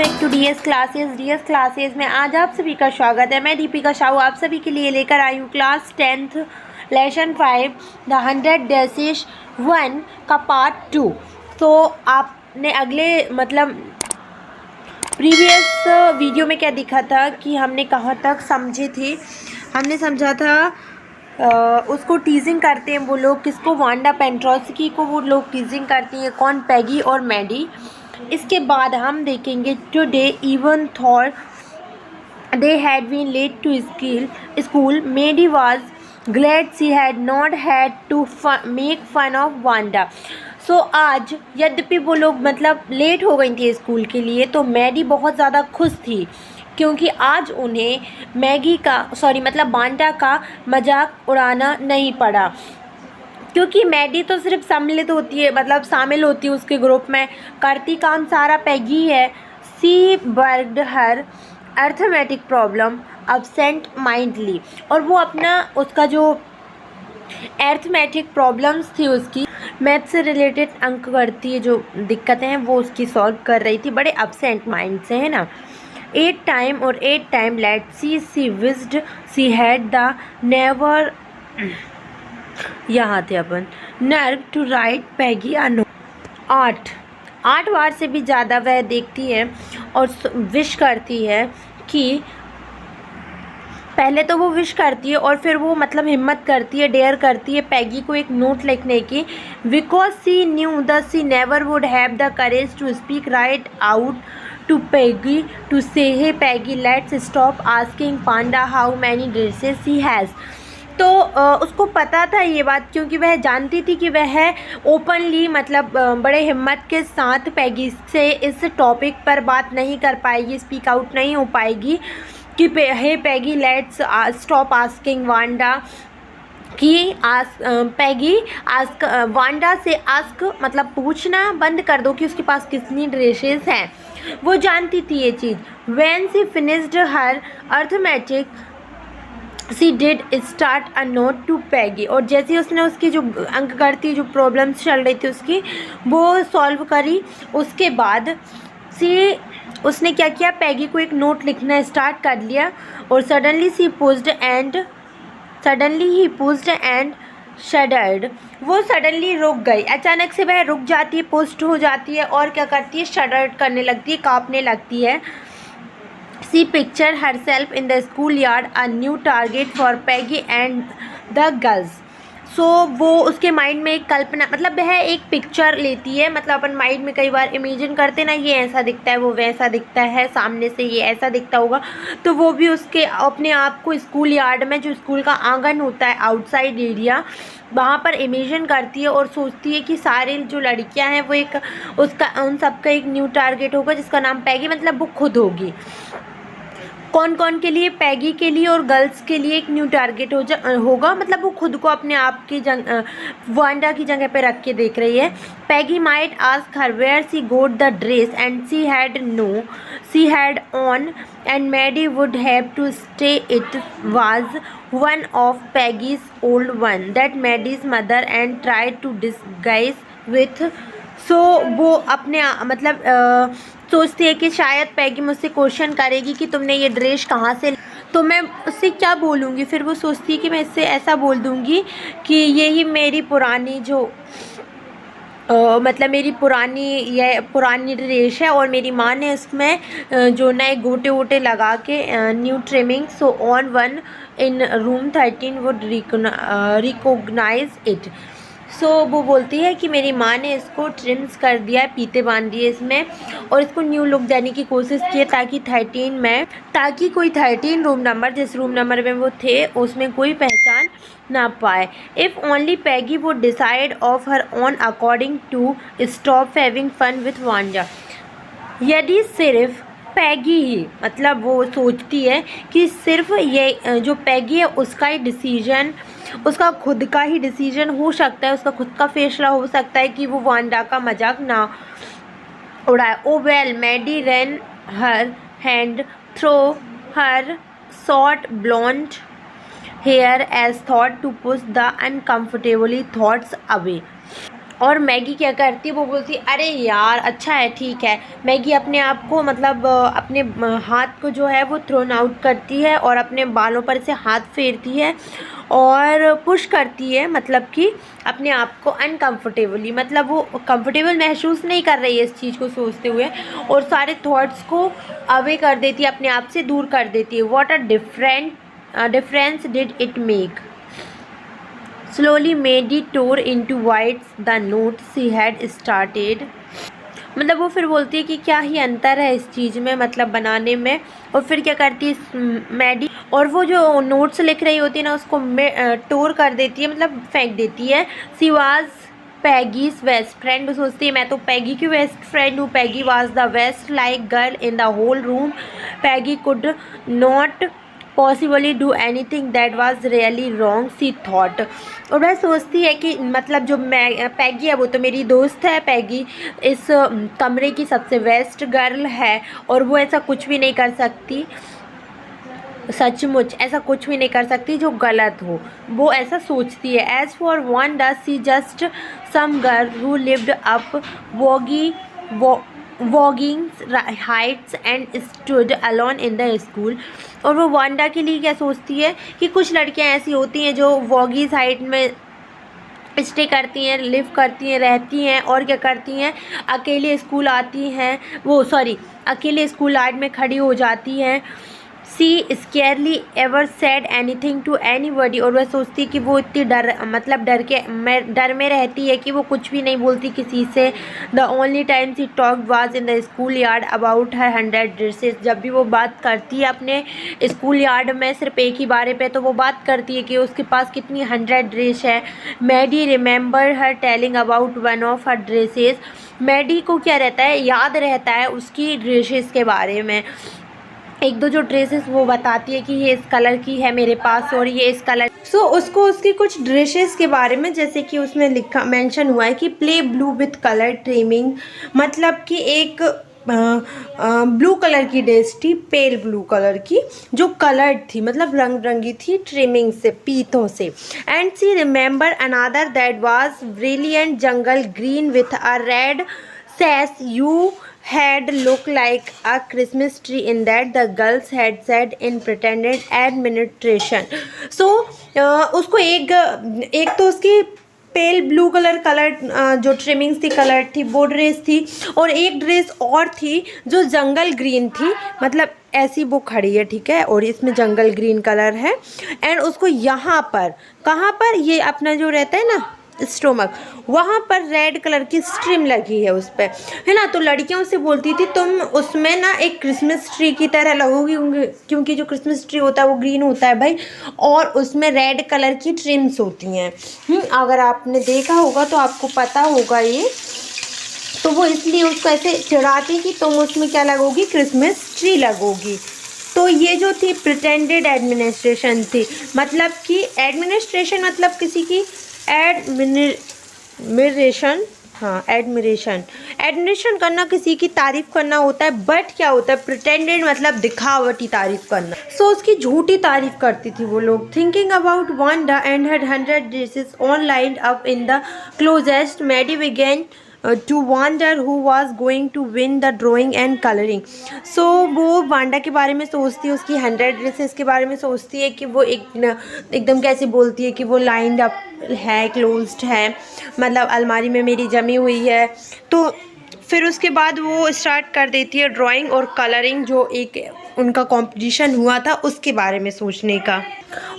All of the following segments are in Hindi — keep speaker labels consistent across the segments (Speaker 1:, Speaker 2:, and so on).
Speaker 1: बैक टू डीएस क्लासेस में आज आप सभी का स्वागत है। मैं दीपिका शाहू आप सभी के लिए लेकर आई हूँ क्लास 10th लेसन 5 द 100 डेसिश 1 का पार्ट 2। तो आपने अगले प्रीवियस वीडियो में क्या दिखा था कि हमने कहाँ तक समझे थे। हमने समझा था उसको टीजिंग करते हैं वो लोग, किसको, वांडा पेंट्रोस्की को वो लोग टीजिंग करती हैं। कौन? पैगी और मैडी। इसके बाद हम देखेंगे today even though they had been late to school Maddie was glad she had not had to make fun of Wanda. So आज यद्यपि वो लोग लेट हो गई थी स्कूल के लिए, तो मैडी बहुत ज़्यादा खुश थी क्योंकि आज उन्हें वांडा का मजाक उड़ाना नहीं पड़ा। क्योंकि मैडी तो सिर्फ सम्मिलित होती है, शामिल होती है उसके ग्रुप में, करती काम सारा पैगी है। सी वर्कड हर अर्थमेटिक प्रॉब्लम अब्सेंट माइंडली, और वो उसका जो अर्थमेटिक प्रॉब्लम्स थी, उसकी मैथ से रिलेटेड अंक करती है, जो दिक्कतें हैं वो उसकी सॉल्व कर रही थी बड़े अब्सेंट माइंड से, है ना। 8 time late she wished she had the never यहाँ थे अपन nerve to write Peggy a note. 8 बार से भी ज़्यादा वह देखती है और विश करती है कि पहले तो वो विश करती है और फिर वो हिम्मत करती है, डेयर करती है पैगी को एक नोट लिखने की। Because she knew the she never would have the courage to speak right out to Peggy to say hey Peggy let's stop asking Wanda how many dresses she has. तो उसको पता था ये बात, क्योंकि वह जानती थी कि वह ओपनली बड़े हिम्मत के साथ पैगी से इस टॉपिक पर बात नहीं कर पाएगी, स्पीक आउट नहीं हो पाएगी कि हे Peggy let's stop asking Wanda, कि पैगी आस्क वांडा से आस्क पूछना बंद कर दो कि उसके पास कितनी ड्रेसेस हैं। वो जानती थी ये चीज़। When she finished her arithmetic she did start a note to Peggy, और जैसे उसने उसकी जो अंक गणित जो प्रॉब्लम्स चल रही थी उसकी वो सॉल्व करी, उसके बाद उसने क्या किया, पैगी को एक नोट लिखना स्टार्ट कर लिया। और सडनली ही पुज्ड एंड शडर्ड, वो सडनली रुक गई, अचानक से वह रुक जाती है, पुस्ट हो जाती है और क्या करती है, शडर्ड करने लगती है, काँपने लगती है। She pictured herself in the schoolyard, a new target for Peggy and the girls. So वो उसके माइंड में एक कल्पना, वह एक पिक्चर लेती है, अपन माइंड में कई बार इमेजिन करते ना, ये ऐसा दिखता है, वो वैसा दिखता है, सामने से ये ऐसा दिखता होगा, तो वो भी उसके अपने आप को स्कूल यार्ड में, जो स्कूल का आंगन होता है, आउटसाइड एरिया, वहाँ पर इमेजिन करती है और सोचती है कि सारी जो लड़कियाँ हैं वो उन सबका एक न्यू टारगेट होगा जिसका नाम पैगी, वो खुद होगी। कौन कौन के लिए? पैगी के लिए और गर्ल्स के लिए एक न्यू टारगेट होगा, वो खुद को अपने आप की वांडा की जगह पे रख के देख रही है। Peggy might ask her where she got the dress and she had on and Maddie would have to stay. It was one of Peggy's old one that Maddie's mother and tried to disguise with. So वो अपने सोचती है कि शायद पैगी मुझसे क्वेश्चन करेगी कि तुमने ये ड्रेस कहाँ से, तो मैं उससे क्या बोलूँगी। फिर वो सोचती है कि मैं इससे ऐसा बोल दूँगी कि यही मेरी पुरानी जो मेरी पुरानी ड्रेस है और मेरी माँ ने इसमें जो नए गोटे वोटे लगा के new trimming so on one in room 13 would recognize it. So वो बोलती है कि मेरी माँ ने इसको ट्रिम्स कर दिया है, पीते बांध दिए इसमें, और इसको न्यू लुक देने की कोशिश की है ताकि कोई 13 रूम नंबर, जिस रूम नंबर में वो थे, उसमें कोई पहचान ना पाए। If only Peggy would decide of her own according to stop having fun with Wanda. यदि सिर्फ पैगी ही, वो सोचती है कि सिर्फ ये जो पैगी है उसका ही डिसीजन, उसका खुद का ही डिसीजन हो सकता है, उसका खुद का फैसला हो सकता है कि वो वांडा का मजाक ना उड़ाए। Oh well, Maddie ran her hand through her short blonde hair as though to push the uncomfortably thoughts away. और मैगी क्या करती है, वो बोलती है अरे यार अच्छा है ठीक है। मैगी अपने आप को मतलब अपने हाथ को जो है वो थ्रोन आउट करती है और अपने बालों पर से हाथ फेरती है और पुश करती है, मतलब कि अपने आप को अनकंफर्टेबली, मतलब वो कंफर्टेबल महसूस नहीं कर रही है इस चीज़ को सोचते हुए, और सारे थॉट्स को अवे कर देती है, अपने आप से दूर कर देती है। What a difference did it make. Slowly Maddie tore into White's the note she had started। मतलब वो फिर बोलती है कि क्या ही अंतर है इस चीज़ में, मतलब बनाने में। और फिर क्या करती है मैडी, और वो जो नोट्स लिख रही होती है ना उसको टोर कर देती है, मतलब फेंक देती है। She was Peggy's best friend. वो सोचती है मैं तो पैगी की बेस्ट फ्रेंड हूँ। Peggy was the best like girl in the whole room. Peggy could not possibly do anything that was really wrong she thought. और वह सोचती है कि मतलब जो मैं पैगी है वो तो मेरी दोस्त है, पैगी इस कमरे की सबसे बेस्ट गर्ल है और वो ऐसा कुछ भी नहीं कर सकती, सचमुच ऐसा कुछ भी नहीं कर सकती जो गलत हो, वो ऐसा सोचती है। As for Wanda she just some girl who lived up वॉगिंग Heights and stood alone in the school. और वो वांडा के लिए क्या सोचती है कि कुछ लड़कियां ऐसी होती हैं जो वॉगीज हाइट में स्टे करती हैं, लिव करती हैं, रहती हैं, और क्या करती हैं अकेले स्कूल आती हैं, वो सॉरी अकेले स्कूल यार्ड में खड़ी हो जाती हैं। She scarcely ever said anything to anybody. और वह सोचती है कि वो इतनी डर में रहती है कि वो कुछ भी नहीं बोलती किसी से। The only time she talk was in the school yard about her 100 dresses. जब भी वो बात करती है अपने स्कूल यार्ड में सिर्फ एक ही बारे पे, तो वो बात करती है कि उसके पास कितनी 100 ड्रेस है। Maddie remember her telling about one of her dresses. Maddie को क्या रहता है, याद रहता है उसकी ड्रेसेस के बारे में। एक दो जो ड्रेसेस वो बताती है कि ये इस कलर की है मेरे पास और ये इस कलर। सो उसको उसकी कुछ ड्रेसेस के बारे में, जैसे कि उसमें लिखा मेंशन हुआ है कि play blue with colour trimming, मतलब कि एक ब्लू कलर की ड्रेस थी, पेल ब्लू कलर की, जो कलर्ड थी, मतलब रंग बिरंगी थी, ट्रिमिंग से, पीतों से। And she remember another that was brilliant jungle green with a red says you had looked like a Christmas tree in that the girls had said in pretended administration। so उसको एक तो उसकी पेल ब्लू कलर जो ट्रिमिंग्स थी कलर थी वो ड्रेस थी, और एक ड्रेस और थी जो जंगल ग्रीन थी, मतलब ऐसी वो खड़ी है ठीक है, और इसमें जंगल ग्रीन कलर है। एंड उसको यहाँ पर, कहाँ पर, ये अपना जो रहता है ना स्टोमक, वहाँ पर रेड कलर की स्ट्रिम लगी है उस पर, है ना। तो लड़कियों से बोलती थी तुम उसमें ना एक क्रिसमस ट्री की तरह लगोगी, क्योंकि जो क्रिसमस ट्री होता है वो ग्रीन होता है भाई, और उसमें रेड कलर की ट्रिम्स होती हैं। अगर आपने देखा होगा तो आपको पता होगा ये। तो वो इसलिए उसको ऐसे चिढ़ाती कि तुम उसमें क्या लगोगी, क्रिसमस ट्री लगोगी। तो ये जो थी प्रिटेंडेड एडमिनिस्ट्रेशन थी, मतलब कि एडमिनिस्ट्रेशन मतलब किसी की एडमिरेशन, हाँ एडमिरेशन करना, किसी की तारीफ़ करना होता है। बट क्या होता है प्रिटेंडेड, मतलब दिखावटी तारीफ़ करना। सो उसकी झूठी तारीफ़ करती थी वो लोग। Thinking about Wanda and her 100 dresses on lined up in the closet, Maddie began to wonder who was going to win the drawing and colouring. So वो वांडा के बारे में सोचती है, उसकी 100 ड्रेसेस के बारे में सोचती है कि वो एकदम कैसे बोलती है कि वो लाइंड अप है, क्लोज्ड है, मतलब अलमारी में मेरी जमी हुई है। तो फिर उसके बाद वो स्टार्ट कर देती है ड्राइंग और कलरिंग, जो एक उनका कंपटीशन हुआ था उसके बारे में सोचने का।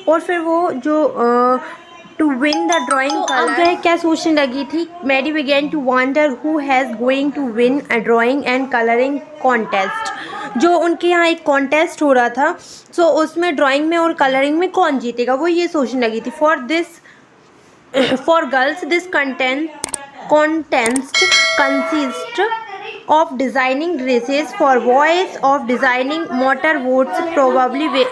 Speaker 1: और फिर वो जो to win the drawing colour, अब क्या सोचने लगी थी, Maddie began to wonder who has going to win a drawing and colouring contest. जो उनके यहाँ एक कॉन्टेस्ट हो रहा था, सो उसमें ड्राइंग में और कलरिंग में कौन जीतेगा, वो ये सोचने लगी थी। For girls this contest consist of designing dresses, for boys of designing motor boats probably।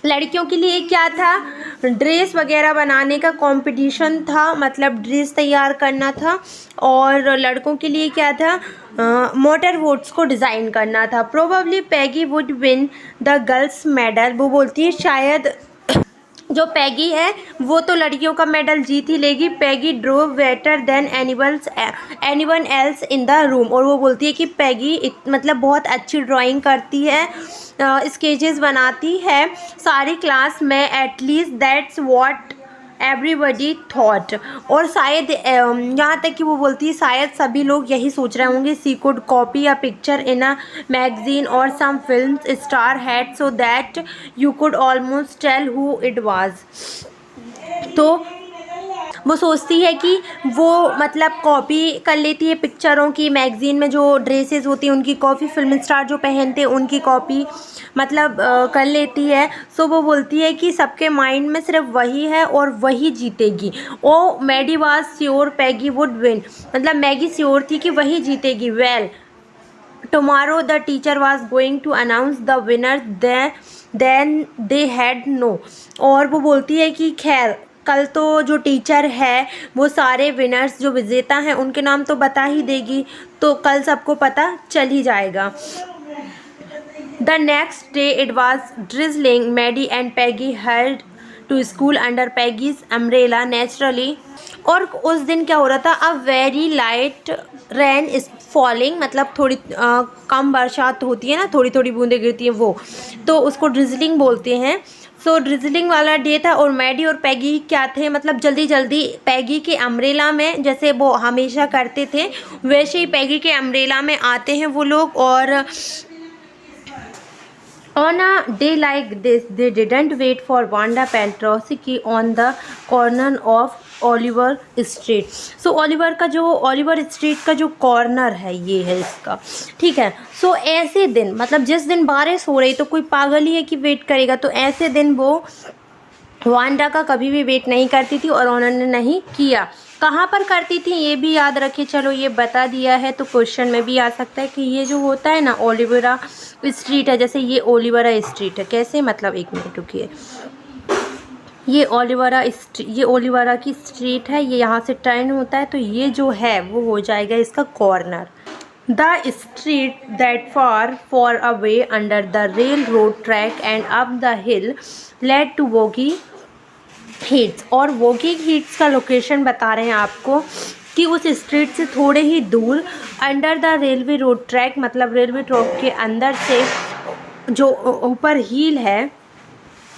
Speaker 1: लड़कियों के लिए क्या था, ड्रेस वगैरह बनाने का कंपटीशन था, मतलब ड्रेस तैयार करना था। और लड़कों के लिए क्या था, मोटर बोट्स को डिज़ाइन करना था। Probably Peggy would win the girls medal. वो बोलती है शायद जो पैगी है वो तो लड़कियों का मेडल जीत ही लेगी। Peggy drew better than anyone else in the room. और वो बोलती है कि पैगी मतलब बहुत अच्छी ड्राइंग करती है, स्केचेस बनाती है सारी क्लास में, at least that's what everybody thought. और शायद यहाँ तक कि वो बोलती है शायद सभी लोग यही सोच रहे होंगे। She could copy a picture in a magazine or some film star had so that you could almost tell who it was. तो वो सोचती है कि वो मतलब कॉपी कर लेती है पिक्चरों की, मैगज़ीन में जो ड्रेसेस होती हैं उनकी कॉपी, फिल्म स्टार जो पहनते हैं उनकी कॉपी मतलब कर लेती है। सो वो बोलती है कि सबके माइंड में सिर्फ वही है और वही जीतेगी। Oh Maddie was sure Peggy would win, मतलब मैगी श्योर थी कि वही जीतेगी। Well tomorrow the teacher was going to announce the winner then they had no. और वो बोलती है कि खैर कल तो जो टीचर है वो सारे विनर्स जो विजेता हैं उनके नाम तो बता ही देगी, तो कल सबको पता चल ही जाएगा। The next day it was drizzling. Maddie and Peggy held to school under Peggy's umbrella naturally. और उस दिन क्या हो रहा था, a very light rain is falling, मतलब थोड़ी कम बरसात होती है ना, थोड़ी थोड़ी बूंदें गिरती हैं वो, तो उसको ड्रिजलिंग बोलते हैं। सो ड्रिजलिंग वाला डे था और मैडी और पैगी क्या थे, मतलब जल्दी जल्दी पैगी के अम्ब्रेला में, जैसे वो हमेशा करते थे वैसे ही पैगी के अम्ब्रेला में आते हैं वो लोग। और on a day like this they didn't wait for Wanda Petrosky on the corner of Oliver Street। So Oliver का जो ओलिवर स्ट्रीट का जो कॉर्नर है ये है इसका, ठीक है। सो ऐसे दिन मतलब जिस दिन बारिश हो रही तो कोई पागल ही है कि वेट करेगा, तो ऐसे दिन वो वांडा का कभी भी वेट नहीं करती थी और उन्होंने नहीं किया। कहाँ पर करती थी ये भी याद रखिए, चलो ये बता दिया है तो क्वेश्चन में भी आ सकता है कि ये जो होता है ना ओलिवरा स्ट्रीट है, जैसे ये ओलिवरा स्ट्रीट है, कैसे मतलब एक मिनट रुकिए, ये ओलिवरा की स्ट्रीट है, ये यहाँ से टर्न होता है तो ये जो है वो हो जाएगा इसका corner. The street that far away under the railroad track and up the hill led to वोगी हिट्स। और वोगी हिट्स का लोकेशन बता रहे हैं आपको कि उस स्ट्रीट से थोड़े ही दूर under the railway road track, मतलब रेलवे ट्रैक के अंदर से जो ऊपर हील है,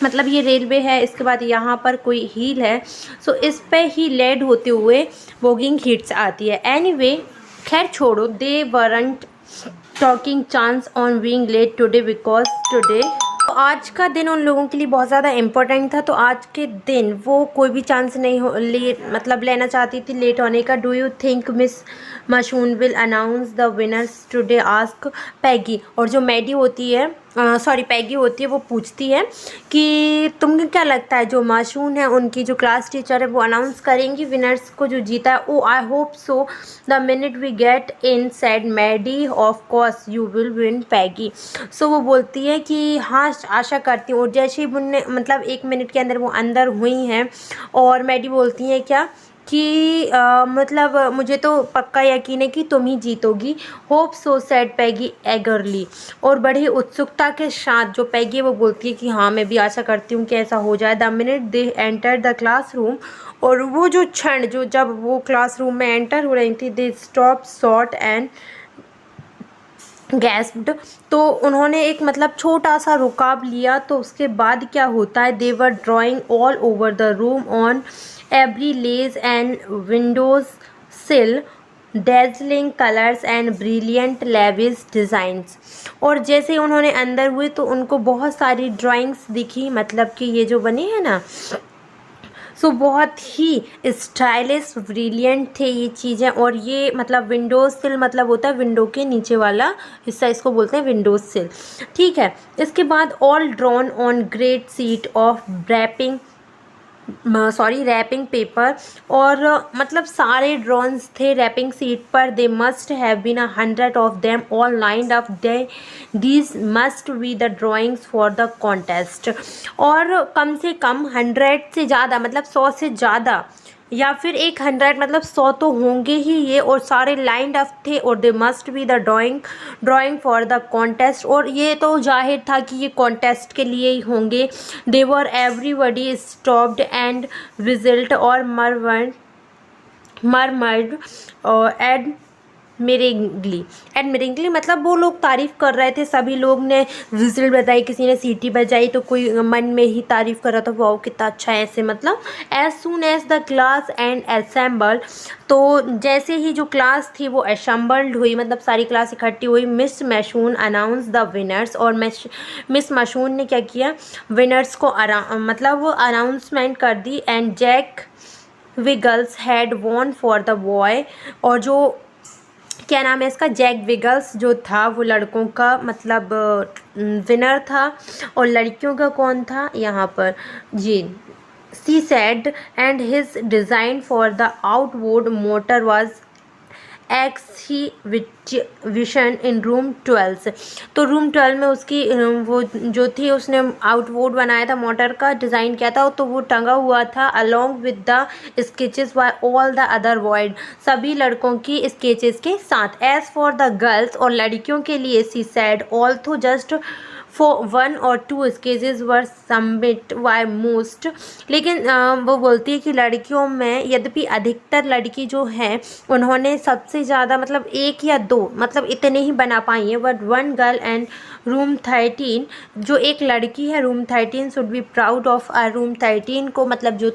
Speaker 1: मतलब ये रेलवे है, इसके बाद यहाँ पर कोई हील है, सो इस पे ही लेड होते हुए वोगिंग हिट्स आती है। एनीवे खैर छोड़ो, they weren't talking chance on being late today because today, तो आज का दिन उन लोगों के लिए बहुत ज़्यादा इम्पोर्टेंट था, तो आज के दिन वो कोई भी चांस नहीं मतलब लेना चाहती थी लेट होने का। Do you think Miss Mason will announce the winners today, ask Peggy. और जो मैडी होती है पैगी होती है वो पूछती है कि तुम्हें क्या लगता है जो माशून है उनकी जो क्लास टीचर है वो अनाउंस करेंगी विनर्स को जो जीता है। Oh I hope so the minute we get in said Maddie of course you will win Peggy. So वो बोलती है कि हाँ आशा करती हूँ। और जैसे ही उनने मतलब 1 मिनट के अंदर वो अंदर हुई हैं और मैडी बोलती हैं क्या कि मतलब मुझे तो पक्का यकीन है कि तुम ही जीतोगी। होप सो सेड पैगी एगरली। और बड़ी उत्सुकता के साथ जो पैगी है वो बोलती है कि हाँ मैं भी आशा करती हूँ कि ऐसा हो जाए। The minute they enter the classroom, और वो जो क्षण जो जब वो क्लासरूम में एंटर हो रही थी, दे स्टॉप शॉर्ट एंड गैस्प्ड, तो उन्होंने एक मतलब छोटा सा रुकाव लिया। तो उसके बाद क्या होता है, they were drawing all over the room on every ledge and windows sill dazzling colours and brilliant lavish designs. और जैसे ही उन्होंने अंदर हुए तो उनको बहुत सारी ड्राइंग्स दिखी, मतलब कि ये जो बनी है ना, सो बहुत ही स्टाइलिश ब्रिलियंट थे ये चीज़ें। और ये मतलब विंडोज सिल मतलब होता है विंडो के नीचे वाला हिस्सा, इसको बोलते हैं विंडोज सिल, ठीक है। इसके बाद all drawn on great sheet of wrapping paper, और मतलब सारे ड्रॉन्स थे रैपिंग सीट पर। They must have been 100 of them all lined up, these must be the drawings for the contest. और कम से कम 100 से ज़्यादा मतलब 100 से ज़्यादा या फिर 100 मतलब 100 तो होंगे ही ये, और सारे लाइंड अप थे, और they must be the drawing for the contest, और ये तो जाहिर था कि ये कॉन्टेस्ट के लिए ही होंगे। दे वर एवरीबडी स्टॉप्ड एंड विजिल्ड और मरमर्ड एडमिरिंगली मतलब वो लोग तारीफ़ कर रहे थे, सभी लोग ने विजिल बजाई, किसी ने सीटी बजाई, तो कोई मन में ही तारीफ़ कर रहा था, वाओ कितना अच्छा है ऐसे। मतलब as soon as the class and assemble, तो जैसे ही जो क्लास थी वो असेंबल्ड हुई, मतलब सारी क्लास इकट्ठी हुई, Miss Mason announce the winners, और मिस मैशून ने क्या किया, विनर्स को मतलब वो अनाउंसमेंट कर दी। And Jack Wiggles had won for the boy, और जो क्या नाम है इसका, जैक विगल्स जो था वो लड़कों का मतलब विनर था, और लड़कियों का कौन था यहाँ पर जी, she said, and his design for the outboard motor was shown in room 12। तो रूम 12 में उसकी वो जो थी, उसने आउटवोर्ड बनाया था, मोटर का डिज़ाइन किया था, तो वो टंगा हुआ था along with the sketches by all the other boys, सभी लड़कों की स्केचेस के साथ। एज फॉर द गर्ल्स, और लड़कियों के लिए, she said although just for 1 or 2 sketches were submit by most, लेकिन वो बोलती है कि लड़कियों में यद्यपि अधिकतर लड़की जो हैं उन्होंने सबसे ज़्यादा मतलब 1 या 2 मतलब इतने ही बना पाई हैं, बट 1 गर्ल एंड रूम 13, जो एक लड़की है room 13 should be proud of आ रूम 13 को, मतलब जो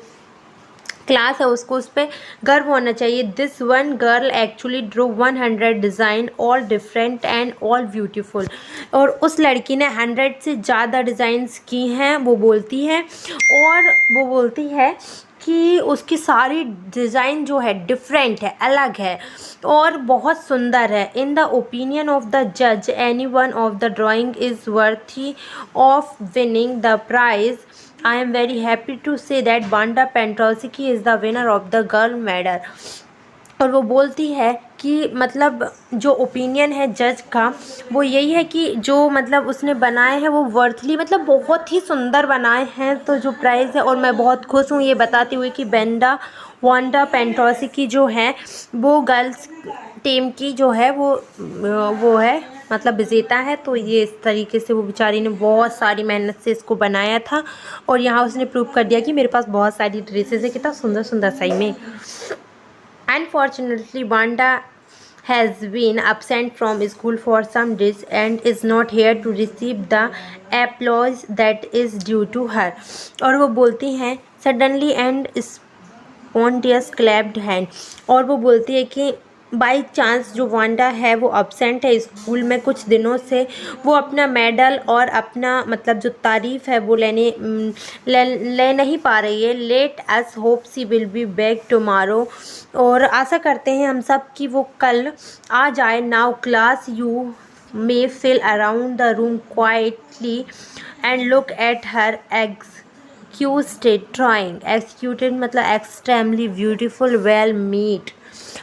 Speaker 1: क्लास है उसको उस पर गर्व होना चाहिए। This one girl actually drew 100 design all different and all beautiful, और उस लड़की ने 100 से ज़्यादा डिज़ाइंस की हैं, वो बोलती है, और वो बोलती है कि उसकी सारी डिज़ाइन जो है डिफरेंट है, अलग है, और बहुत सुंदर है। In the opinion of the जज any one of the drawing is worthy of winning the prize. I am very happy to say that Banda Pentrosky is the winner of the girl medal। और वो बोलती है कि मतलब जो ओपिनियन है जज का वो यही है कि जो मतलब उसने बनाए हैं वो वर्थली मतलब बहुत ही सुंदर बनाए हैं, तो जो प्राइज़ है, और मैं बहुत खुश हूँ ये बताते हुए कि वांडा पेंट्रोस्की जो है वो गर्ल्स टीम की जो है वो है मतलब विजेता है। तो ये इस तरीके से वो बेचारी ने बहुत सारी मेहनत से इसको बनाया था, और यहाँ उसने प्रूव कर दिया कि मेरे पास बहुत सारी ड्रेसेस है, कितना सुंदर सुंदर सही में। Unfortunately, Wanda has been absent from school for some days and is not here to receive the applause that is due to her। और वो बोलती हैं suddenly and spontaneous clapped hand, और वो बोलती है कि बाई चांस जो वांडा है वो अब्सेंट है स्कूल में कुछ दिनों से, वो अपना मेडल और अपना मतलब जो तारीफ़ है वो ले नहीं पा रही है। Let us hope she will be back tomorrow, और आशा करते हैं हम सब कि वो कल आ जाए। Now class you may fill around the room quietly and look at her executed मतलब एक्सट्रीमली ब्यूटीफुल वेल मेड,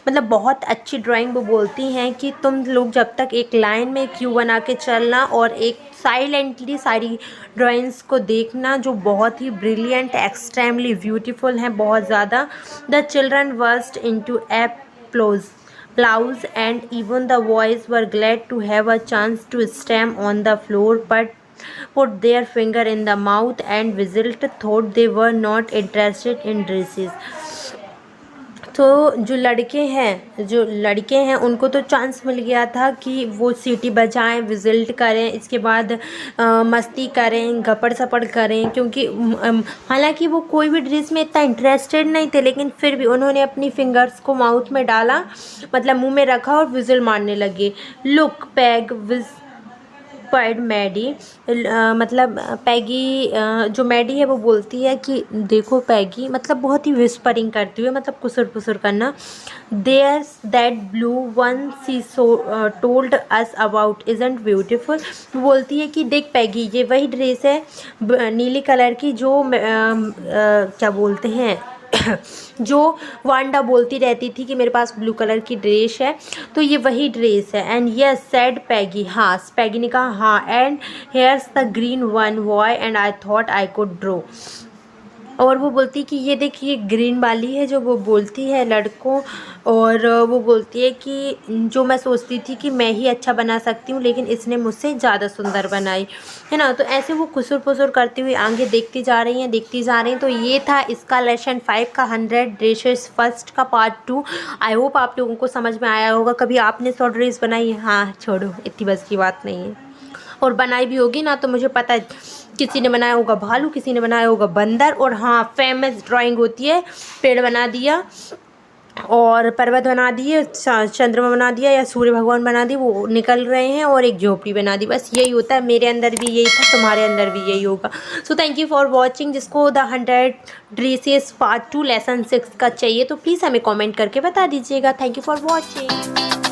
Speaker 1: मतलब बहुत अच्छी ड्राइंग। वो बोलती हैं कि तुम लोग जब तक एक लाइन में क्यू बना के चलना और एक साइलेंटली सारी ड्राइंग्स को देखना जो बहुत ही ब्रिलियंट एक्सट्रीमली ब्यूटीफुल हैं, बहुत ज़्यादा। The children burst into applause and even the boys were glad to have a chance to stand on the floor but put their finger in the mouth and whistled, thought they were not interested in dresses। तो जो लड़के हैं उनको तो चांस मिल गया था कि वो सीटी बजाएं, विजिल्ट करें, इसके बाद मस्ती करें, गपड़ सपड़ करें, क्योंकि हालांकि वो कोई भी ड्रेस में इतना इंटरेस्टेड नहीं थे, लेकिन फिर भी उन्होंने अपनी फिंगर्स को माउथ में डाला, मतलब मुंह में रखा और विजिल मारने लगे। लुक पैग विस्पर्ड मैडी, मतलब पैगी जो मैडी है वो बोलती है कि देखो पैगी, मतलब बहुत ही विस्परिंग करती हुई, मतलब कुसुर पुसुर करना। There's that blue one she told us about isn't beautiful, बोलती है कि देख पैगी ये वही ड्रेस है नीली कलर की जो क्या बोलते हैं जो वांडा बोलती रहती थी कि मेरे पास ब्लू कलर की ड्रेस है, तो ये वही ड्रेस है। एंड यस सेड पैगी, हाँ पैगी ने कहा हाँ। And here's the green one boy and I thought I could draw, और वो बोलती है कि ये देखिए ग्रीन वाली है, जो वो बोलती है लड़कों, और वो बोलती है कि जो मैं सोचती थी कि मैं ही अच्छा बना सकती हूँ, लेकिन इसने मुझसे ज़्यादा सुंदर बनाई, है ना। तो ऐसे वो खुसुर फुसुर करती हुई आगे देखती जा रही हैं, देखती जा रही हैं। तो ये था इसका लेसन 5 का 100 ड्रेसेस फर्स्ट का पार्ट 2। आई होप आप लोगों को समझ में आया होगा। कभी आपने शॉर्ट ड्रेस बनाई है? हाँ छोड़ो, इतनी बस की बात नहीं है। और बनाई भी होगी ना, तो मुझे पता है किसी ने बनाया होगा भालू, किसी ने बनाया होगा बंदर, और हाँ फेमस ड्राइंग होती है, पेड़ बना दिया और पर्वत बना दिए, चंद्रमा बना दिया या सूर्य भगवान बना दिए, वो निकल रहे हैं, और एक झोपड़ी बना दी। बस यही होता है। मेरे अंदर भी यही था, तुम्हारे अंदर भी यही होगा। So thank you for watching. जिसको द 100 ड्रेसेस पार्ट 2 लेसन 6 का चाहिए तो प्लीज़ हमें कमेंट करके बता दीजिएगा। Thank you for watching.